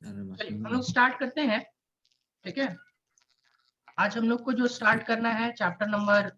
चलिए हम लोग स्टार्ट करते हैं। ठीक है, आज हम लोग को जो स्टार्ट करना है चैप्टर नंबर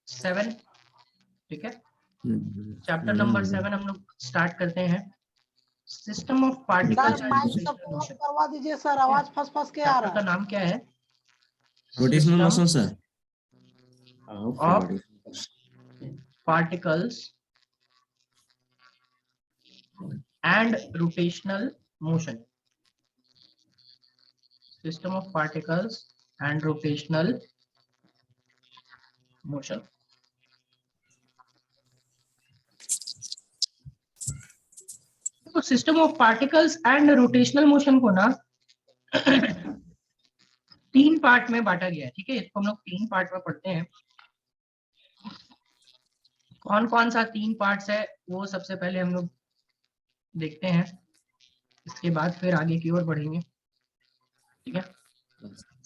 7। ठीक है, चैप्टर नंबर 7 हम लोग स्टार्ट करते हैं, system of particles and rotational motion. करवा दीजिए सर, आवाज फंस फंस के आ चैप्टर रहा का है। नाम क्या है? Rotational motion sir. Of particles and rotational motion. System of particles and rotational motion. तो system of particles and rotational motion को ना 3 पार्ट में बांटा गया है। ठीक है, इसको हम लोग 3 पार्ट में पढ़ते हैं। कौन कौन सा 3 पार्ट्स है वो सबसे पहले हम लोग देखते हैं, इसके बाद फिर आगे की ओर बढ़ेंगे। ठीक है,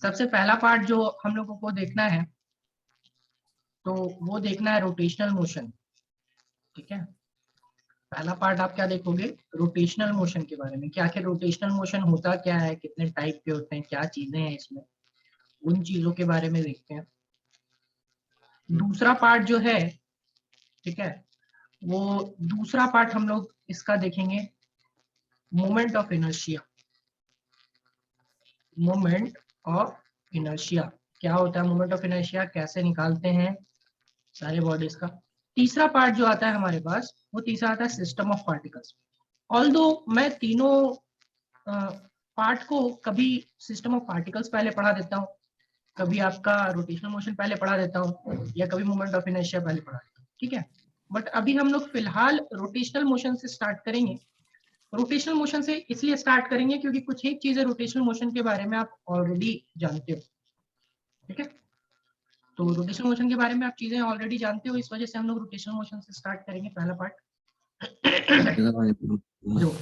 सबसे पहला पार्ट जो हम लोगों को देखना है तो वो देखना है रोटेशनल मोशन। ठीक है, पहला पार्ट आप क्या देखोगे? रोटेशनल मोशन के बारे में, क्या आखिर रोटेशनल मोशन होता क्या है, कितने टाइप के होते हैं, क्या चीजें हैं इसमें, उन चीजों के बारे में देखते हैं। दूसरा पार्ट जो है, ठीक है, वो दूसरा पार्ट हम लोग इसका देखेंगे moment of inertia. Moment of inertia क्या होता है, मोमेंट ऑफ इनर्शिया कैसे निकालते हैं सारे बॉडीज का। तीसरा पार्ट जो आता है हमारे पास, वो तीसरा आता है सिस्टम ऑफ पार्टिकल्स। ऑल्दो मैं तीनों पार्ट को कभी सिस्टम ऑफ पार्टिकल्स पहले पढ़ा देता हूँ, कभी आपका रोटेशनल मोशन पहले पढ़ा देता हूँ, या कभी मोमेंट ऑफ इनर्शिया पहले पढ़ा देता हूँ। ठीक है, बट अभी हम लोग फिलहाल रोटेशनल मोशन से स्टार्ट करेंगे। रोटेशनल मोशन से इसलिए स्टार्ट करेंगे क्योंकि कुछ एक चीजें रोटेशनल मोशन के बारे में आप ऑलरेडी जानते हो। ठीक है, तो रोटेशनल मोशन के बारे में आप चीजें ऑलरेडी जानते हो, इस वजह से हम लोग रोटेशनल मोशन से स्टार्ट करेंगे पहला पार्ट। जो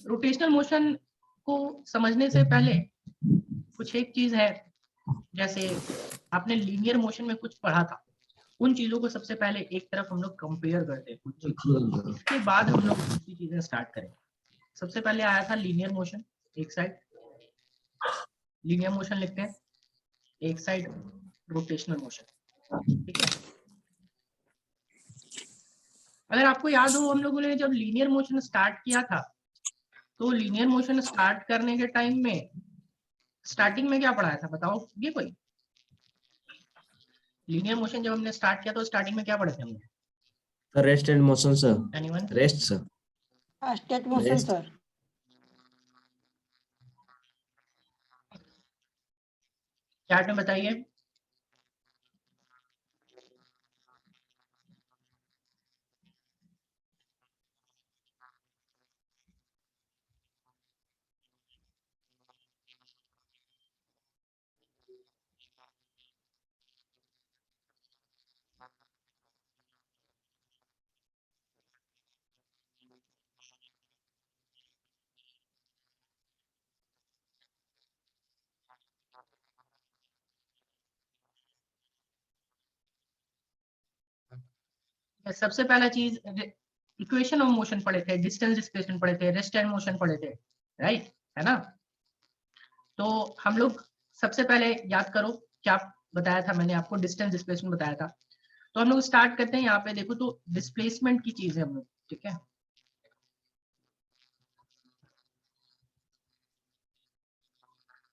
रोटेशनल मोशन को समझने से पहले कुछ एक चीज है, जैसे आपने लीनियर मोशन में कुछ पढ़ा था, उन चीजों को सबसे पहले एक तरफ हम लोग कंपेयर करते हैं कुछ चीजें, उसके बाद हम लोग दूसरी चीजें स्टार्ट करेंगे। सबसे पहले आया था लीनियर मोशन, एक साइड लीनियर मोशन लिखते हैं, एक साइड रोटेशनल मोशन। ठीक है, अगर आपको याद हो हम लोगों ने जब लीनियर मोशन स्टार्ट किया था, तो लीनियर मोशन स्टार्ट करने के टाइम में स्टार्टिंग में क्या पढ़ाया था, बताओ ये कोई? लीनियर मोशन जब हमने स्टार्ट किया तो स्टार्टिंग में क्या पढ़े थे हमने? Rest and motion sir. Anyone? Rest sir. State motion sir. Chart में बताइए। सबसे पहला चीज इक्वेशन ऑफ मोशन पढ़े थे, डिस्टेंस डिस्प्लेसमेंट पढ़े थे, रेस्ट एंड मोशन पढ़े थे, राइट है ना? तो हम लोग सबसे पहले याद करो क्या बताया था मैंने आपको, डिस्टेंस डिस्प्लेसमेंट बताया था। तो हम लोग स्टार्ट करते हैं, यहाँ पे देखो तो डिस्प्लेसमेंट की चीज है हम लोग। ठीक है,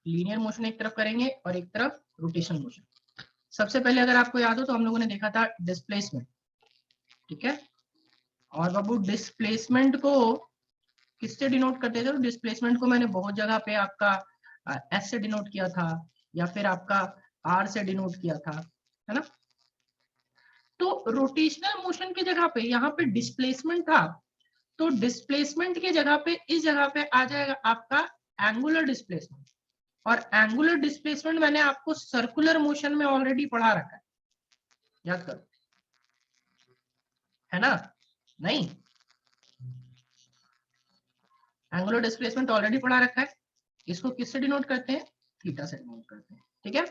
लीनियर मोशन एक तरफ करेंगे और एक तरफ रोटेशनल मोशन। सबसे पहले अगर आपको याद हो तो हम लोगों ने देखा था डिस्प्लेसमेंट। ठीक है, और बाबू डिस्प्लेसमेंट को किससे डिनोट करते थे? तो डिस्प्लेसमेंट को मैंने बहुत जगह पे आपका एस से डिनोट किया था, या फिर आपका आर से डिनोट किया था, है ना? तो रोटेशनल मोशन की जगह पे यहाँ पे डिस्प्लेसमेंट था, तो डिस्प्लेसमेंट की जगह पे इस जगह पे आ जाएगा आपका एंगुलर डिस्प्लेसमेंट। और एंगुलर डिस्प्लेसमेंट मैंने आपको सर्कुलर मोशन में ऑलरेडी पढ़ा रखा है, याद करो, है ना? नहीं, एंगुलर डिस्प्लेसमेंट ऑलरेडी पढ़ा रखा है। इसको किससे डिनोट करते हैं? थीटा से डिनोट करते हैं। ठीक है,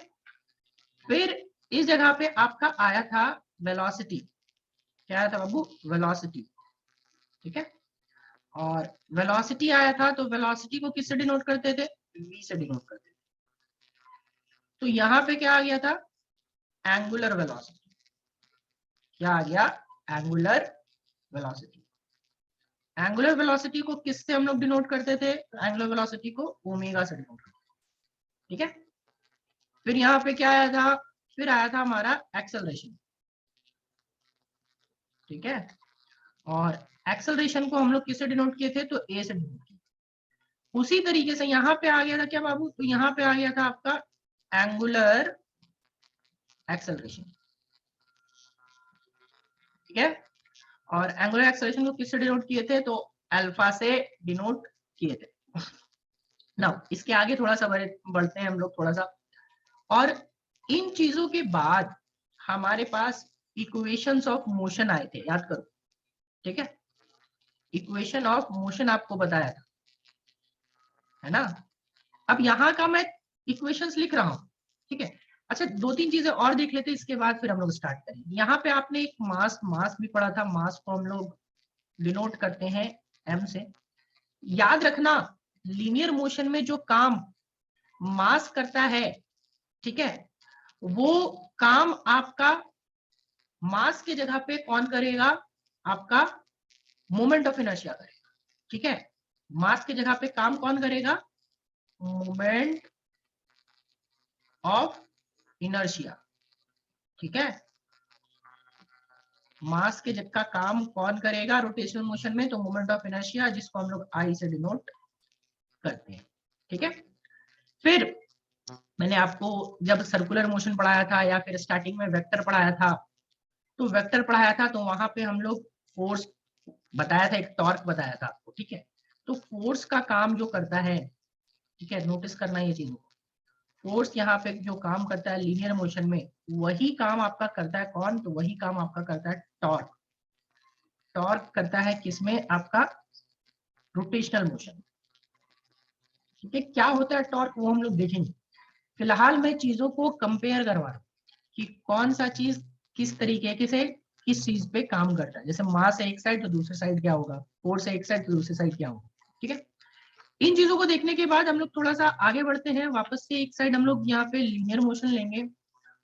फिर इस जगह पे आपका आया था वेलोसिटी। क्या आया था बाबू? वेलोसिटी। ठीक है, और वेलोसिटी आया था, तो वेलोसिटी को किससे डिनोट करते थे? v से डिनोट करते थे। तो यहाँ पे क्या आ गया था? Angular velocity. क्या आ गया? Angular velocity. एंगुलर वेलोसिटी को किससे हम लोग डिनोट करते थे? एंगुलर वेलोसिटी को ओमेगा से डिनोट करते थे। ठीक है। फिर यहाँ पे क्या आया था? फिर आया था हमारा एक्सेलरेशन। ठीक है। और एक्सेलरेशन को हम लोग किससे डिनोट किए थे? तो ए से डिनोट किए। उसी तरीके से यहाँ पे आ गया था क्या बाबू? तो यहाँ पे आ गया था आपका एंगुलर एक्सेलरेशन। ठीक है। और एंगुलर एक्सेलरेशन को किससे डिनोट किए थे? तो अल्फा से डिनोट किए थे। नाउ इसके आगे थोड़ा सा बढ़ते हैं हम लोग थोड़ा सा। और इन चीजों के बाद हमारे पास इक्वेशंस ऑफ मोशन आए थे, याद करो। ठीक है। इक्वेशन ऑफ मोशन आपको बताया था, है ना। अब यहाँ का मैं इक्वेशंस लिख रहा हूं। ठीक है। अच्छा, दो तीन चीजें और देख लेते हैं, इसके बाद फिर हम लोग स्टार्ट करेंगे। यहाँ पे आपने एक मास भी पढ़ा था। मास को हम लोग डिनोट करते हैं m से। याद रखना, लीनियर मोशन में जो काम मास करता है, ठीक है, वो काम आपका मास के जगह पे कौन करेगा? आपका मोमेंट ऑफ इनर्शिया करेगा। ठीक है। मास के जगह पे काम कौन करेगा? Moment of inertia. ठीक है। मास के जगह का काम कौन करेगा रोटेशनल मोशन में? तो मोमेंट ऑफ इनर्शिया, जिसको हम लोग आई से डिनोट करते हैं। ठीक है। फिर मैंने आपको जब सर्कुलर मोशन पढ़ाया था या फिर स्टार्टिंग में वेक्टर पढ़ाया था, तो वेक्टर पढ़ाया था तो वहां पे हम लोग फोर्स बताया था, एक टॉर्क बताया था आपको। ठीक है। तो फोर्स का काम जो करता है, ठीक है, नोटिस करना ये चीज। फोर्स यहाँ पे जो काम करता है लीनियर मोशन में, वही काम आपका करता है कौन? तो वही काम आपका करता है टॉर्क। टॉर्क करता है किसमें? आपका रोटेशनल मोशन। ठीक है। क्या होता है टॉर्क, वो हम लोग देखेंगे। फिलहाल मैं चीजों को कंपेयर करवा रहा हूँ कि कौन सा चीज किस तरीके से किस चीज पे काम करता है। जैसे मास है एक साइड तो दूसरी साइड क्या होगा? फोर्स है एक साइड तो दूसरी साइड क्या होगा? ठीक है। इन चीजों को देखने के बाद हम लोग थोड़ा सा आगे बढ़ते हैं। वापस से एक साइड हम लोग यहाँ पे लीनियर मोशन लेंगे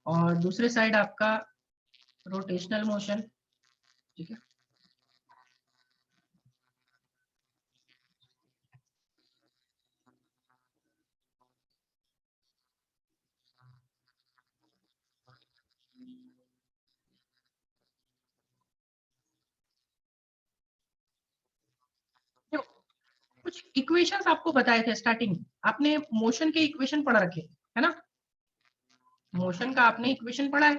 और दूसरे साइड आपका रोटेशनल मोशन। ठीक है। कुछ इक्वेशंस आपको बताए थे स्टार्टिंग में, आपने मोशन के इक्वेशन पढ़ रखे है ना। मोशन का आपने इक्वेशन पढ़ा है।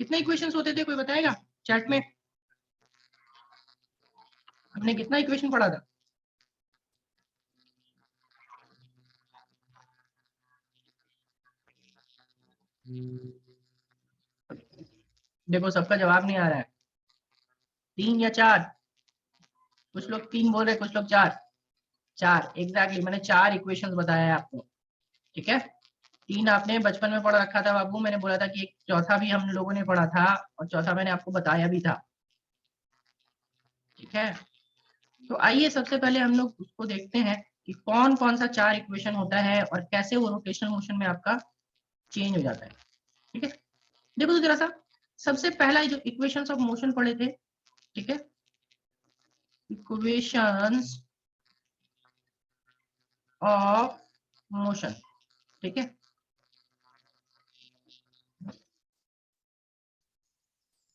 कितने इक्वेशंस होते थे, कोई बताएगा चैट में? हमने कितना इक्वेशन पढ़ा था? देखो सबका जवाब नहीं आ रहा है। 3 या 4? कुछ लोग 3 बोल रहे, कुछ लोग 4। 4 एग्जैक्टली, मैंने 4 इक्वेशंस बताया है आपको। ठीक है। 3 आपने बचपन में पढ़ रखा था बाबू। मैंने बोला था कि एक चौथा भी हम लोगों ने पढ़ा था और चौथा मैंने आपको बताया भी था। ठीक है। तो आइए सबसे पहले हम लोग उसको देखते हैं कि कौन कौन सा 4 इक्वेशन होता है और कैसे वो रोटेशनल मोशन में आपका चेंज हो जाता है। ठीक है। देखो तो जरा सा, सबसे पहला जो इक्वेशंस ऑफ मोशन पढ़े थे, ठीक है, इक्वेशंस ऑफ मोशन। ठीक है।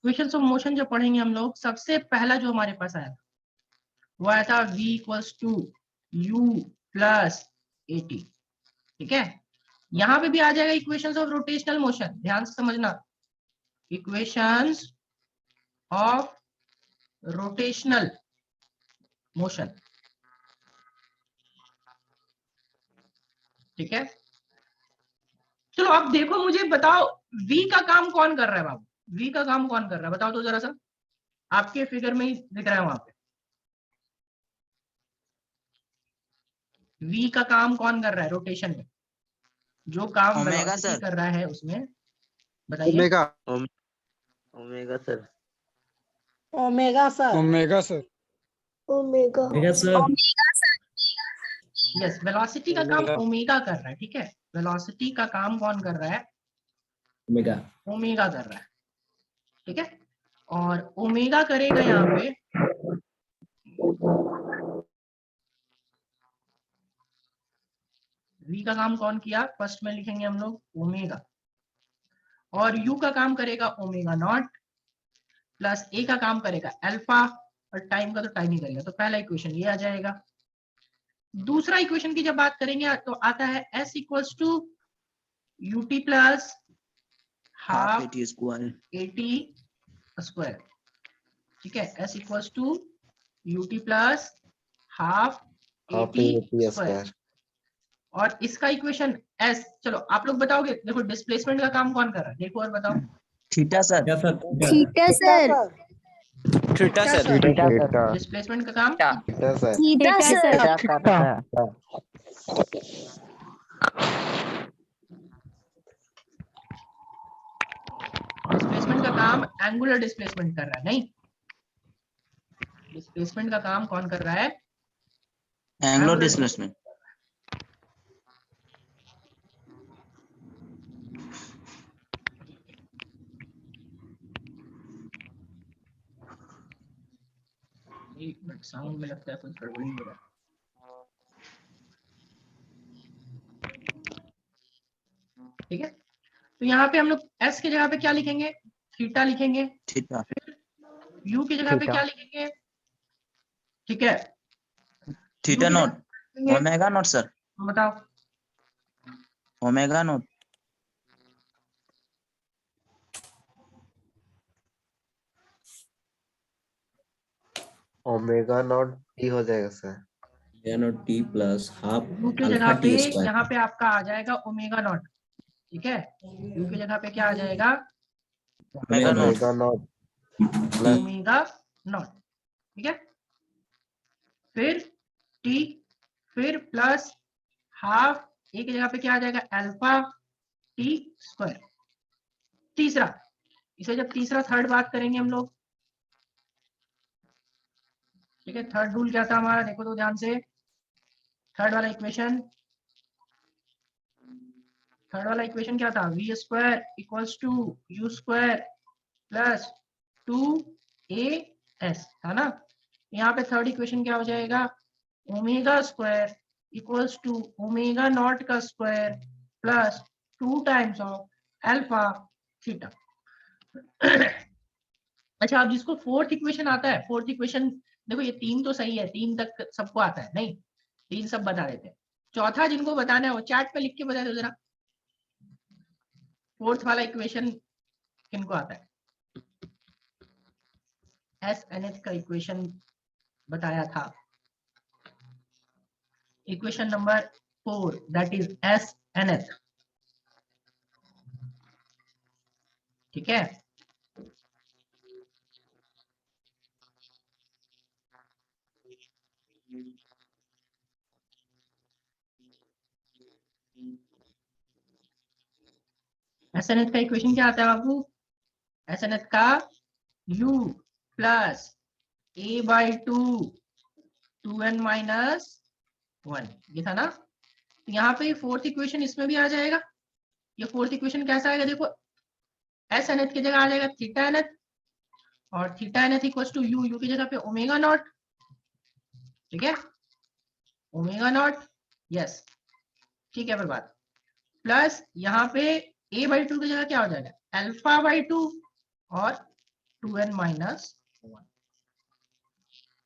इक्वेशंस ऑफ मोशन जब पढ़ेंगे हम लोग, सबसे पहला जो हमारे पास आया वो आया था v equals to u plus at। ठीक है। यहां पे भी आ जाएगा इक्वेशंस ऑफ रोटेशनल मोशन, ध्यान से समझना। Equations of rotational motion. ठीक है। चलो अब देखो, मुझे बताओ v का काम कौन कर रहा है बाबू? v का काम कौन कर रहा है बताओ तो जरा सा। आपके फिगर में ही दिख रहा है वहां पे। v का काम कौन कर रहा है रोटेशन में? जो काम ओमेगा वेलोसिटी सर। कर रहा है उसमें, बताइए। Omega omega sir. Omega sir. Omega sir. Omega omega sir. Yes, velocity का काम ओमेगा कर रहा है, ठीक है। वेलोसिटी का काम कौन कर रहा है? ओमेगा। ओमेगा कर रहा है, ठीक है। और ओमेगा करेगा यहाँ पे v का काम कौन किया? फर्स्ट में लिखेंगे हम लोग ओमेगा, और u का काम करेगा ओमेगा नॉट, प्लस a का काम करेगा अल्फा, और टाइम का तो टाइम ही करेगा। तो पहला इक्वेशन ये आ जाएगा। दूसरा इक्वेशन की जब बात करेंगे तो आता है s equals to ut plus half AT square, square, ठीक है। s equals to ut plus half square. और इसका इक्वेशन s, चलो आप लोग बताओगे। देखो डिस्प्लेसमेंट का काम कौन कर रहा है? देखो और बताओ। थीटा सर, क्या sir? Theta sir. Theta sir, displacement का काम थीटा सर। डिस्प्लेसमेंट का काम एंगुलर डिस्प्लेसमेंट कर रहा है, नहीं। डिस्प्लेसमेंट का काम कौन कर रहा है? Angular displacement. एक मिनट, साउंड में लगता है कुछ गड़बड़ी हो रहा है। ठीक है, तो यहाँ पे हम लोग s की जगह पे क्या लिखेंगे? थीटा लिखेंगे। थीटा, u की जगह पे क्या लिखेंगे? ठीक है, थीटा U की नॉट, जगह लिखेंगे। ओमेगा नॉट सर, बताओ। Omega naught. Omega naught T हो जाएगा sir. Omega naught T plus half u की अल्फा जगह पे टी स्क्वायर। यहाँ पे आपका आ जाएगा ओमेगा नॉट, ठीक है। u की जगह पे क्या आ जाएगा? Omega naught, omega naught plus omega naught, ठीक है। फिर t, फिर प्लस हाफ, एक जगह पे क्या आ जाएगा? Alpha T square. तीसरा, इसे जब तीसरा थर्ड बात करेंगे हम लोग, ठीक है। थर्ड रूल क्या था हमारा? देखो तो ध्यान से। थर्ड वाला इक्वेशन क्या था? V square equals to u square plus 2as था ना। यहाँ पे थर्ड इक्वेशन क्या हो जाएगा? Omega square equals to omega not का square plus 2 times of alpha theta. अच्छा, अब जिसको फोर्थ इक्वेशन आता है, फोर्थ इक्वेशन देखो, ये तीन तो सही है, तीन तक सबको आता है, नहीं तीन सब बता देते हैं। चौथा जिनको बताना है वो चार्ट पे लिख के बता दो जरा। फोर्थ वाला इक्वेशन किनको आता है? एस एन एच का इक्वेशन बताया था, equation number 4, that is S N H, ठीक है। एस एन एच का इक्वेशन क्या आता है बाबू? एस एन एच का u plus a by 2n minus 1, ये था ना। तो यहाँ पे फोर्थ इक्वेशन इसमें भी आ जाएगा। ये फोर्थ इक्वेशन कैसा आएगा? देखो, एस एन एच की जगह आ जाएगा थीटा एन एच, और थीटा एन एच इक्वल टू यू की जगह पे ओमेगा नॉट, ठीक है। ओमेगा नॉट, यस, ठीक है। फिर बात प्लस यहाँ पे a बाई 2 की जगह क्या हो जाएगा? अल्फा बाई 2 और 2n माइनस 1,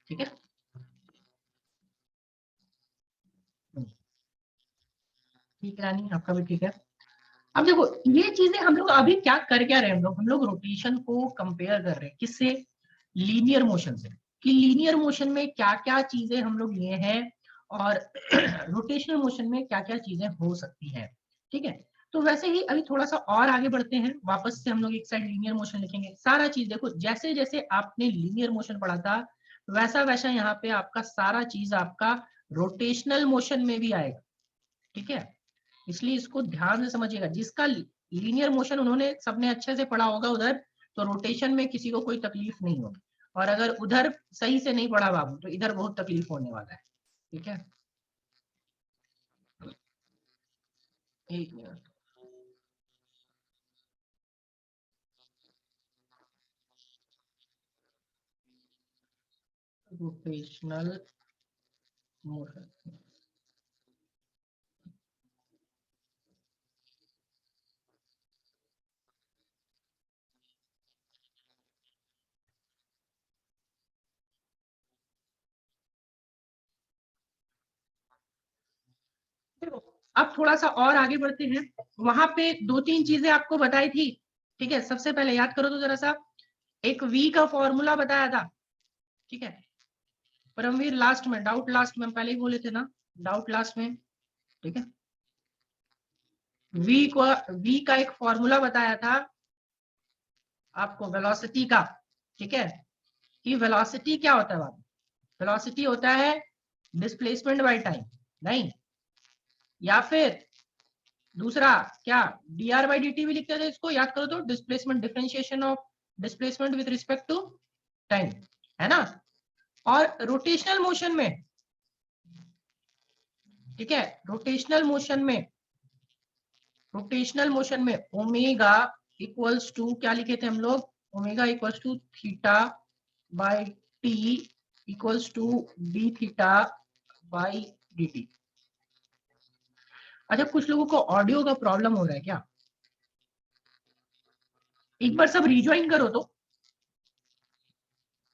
ठीक है। ठीक है रानी, आपका भी ठीक है। अब देखो, ये चीजें हम लोग अभी क्या कर क्या रहे हैं? हम लोग रोटेशन को कंपेयर कर रहे हैं किससे? लीनियर मोशन से, कि लीनियर मोशन में क्या क्या चीजें हम लोग लिए हैं और रोटेशनल मोशन में क्या क्या चीजें हो सकती हैं, ठीक है। तो वैसे ही अभी थोड़ा सा और आगे बढ़ते हैं, वापस से हम लोग एक साइड लीनियर मोशन लिखेंगे। सारा चीज देखो, जैसे जैसे आपने लीनियर मोशन पढ़ा था वैसा वैसा यहाँ पे आपका सारा चीज आपका रोटेशनल मोशन में भी आएगा, ठीक है। इसलिए इसको ध्यान से समझिएगा। जिसका लीनियर मोशन उन्होंने सबने अच्छे से पढ़ा होगा उधर, तो रोटेशन में किसी को कोई तकलीफ नहीं होगी। और अगर उधर सही से नहीं पढ़ा बाबू तो इधर बहुत तकलीफ होने वाला है। ठीक है, एक मिनट। रोटेशनल मोशन, अब थोड़ा सा और आगे बढ़ते हैं। वहां पे दो तीन चीजें आपको बताई थी। ठीक है, सबसे पहले याद करो तो जरा सा, एक V का फॉर्मूला बताया था। ठीक है, परमवीर लास्ट में, डाउट लास्ट में, पहले ही बोले थे ना, डाउट लास्ट में। ठीक है, V का एक फॉर्मूला बताया था आपको वेलोसिटी का। ठीक है, कि वेलोसिटी क्या होता है बाबू? वेलोसिटी होता है डिस्प्लेसमेंट बाय टाइम, नहीं? या फिर दूसरा क्या, dr/dt भी लिखते थे इसको, याद करो तो, displacement, differentiation of displacement with respect to time, है ना? और रोटेशनल मोशन में, ठीक है, रोटेशनल मोशन में ओमेगा इक्वल्स टू क्या लिखे थे हम लोग? Omega equals to theta by t equals to d theta by d t. अच्छा, कुछ लोगों को ऑडियो का प्रॉब्लम हो रहा है क्या? एक बार सब रिज्वाइन करो तो।